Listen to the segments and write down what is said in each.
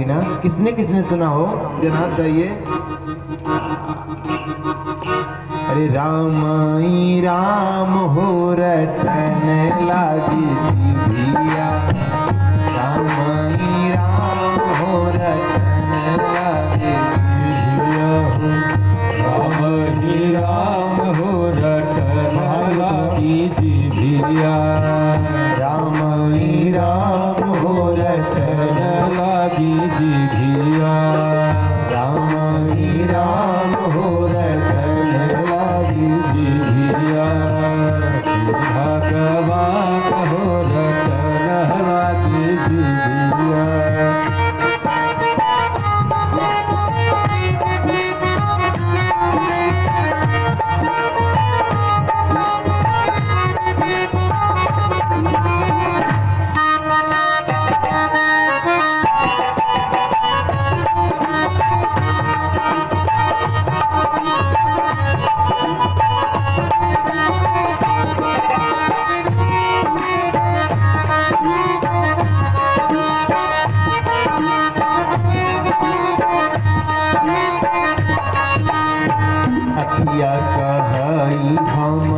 थी ना, किसने किसने सुना हो जरा बताइए। अरे राम राम हो रटन लागी जिभिया, राम हो रटन लागी जिभिया, राम हो रटन लागी जिभिया, राम हो रटन लागी जिभिया, राम हो रटन लागी जिभिया, भगवान हो रटन लागी जिभिया। अखिया कहई हम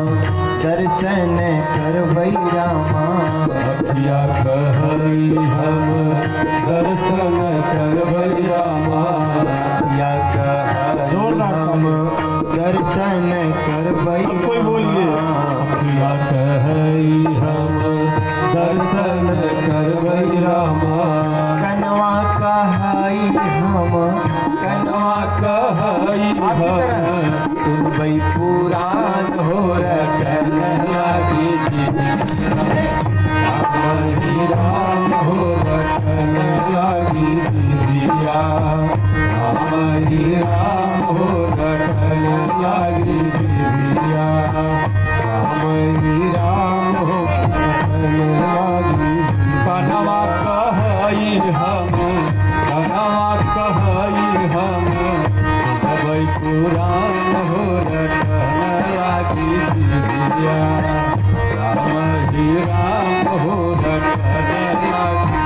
दर्शन करबै रामा, अखिया कहई हम दर्शन करबै रामा, अखिया कहई हम दर्शन करबै रामा, अखिया कहई हम दर्शन करबै रामा, कनवा कहई हम कनवा कहई हम सुनबै पुराण हो रटन लागी राम हो रटन लागी जिभिया, राम हो रटन लागी जिभिया, राम हो रटन लागी। कनवा कहई हम कनवा कहई हम सुनबै पुराण हो रटन लागी जिभिया, राम हो रटन लागी।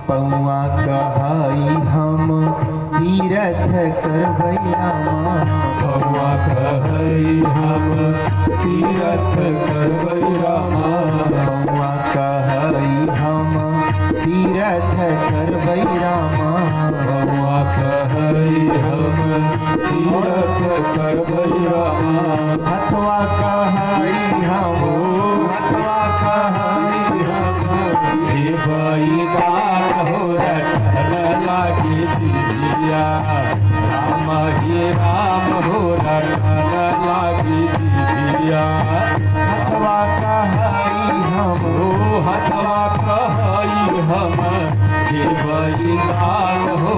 पौआ कहई हम तीरथ करबै रामा, पौआ कहई हम तीरथ करबै रामा, पौआ कहई हम तीरथ करबै रामा, पौआ कहई हम तीरथ करबै रामा, हथवा कहई हम हथवा कहई हम देवई दान हो रटन लागी जिभिया, राम हो रटन लागी जिभिया, हथवा कहई हम हथवा कहई हम देवई दान हो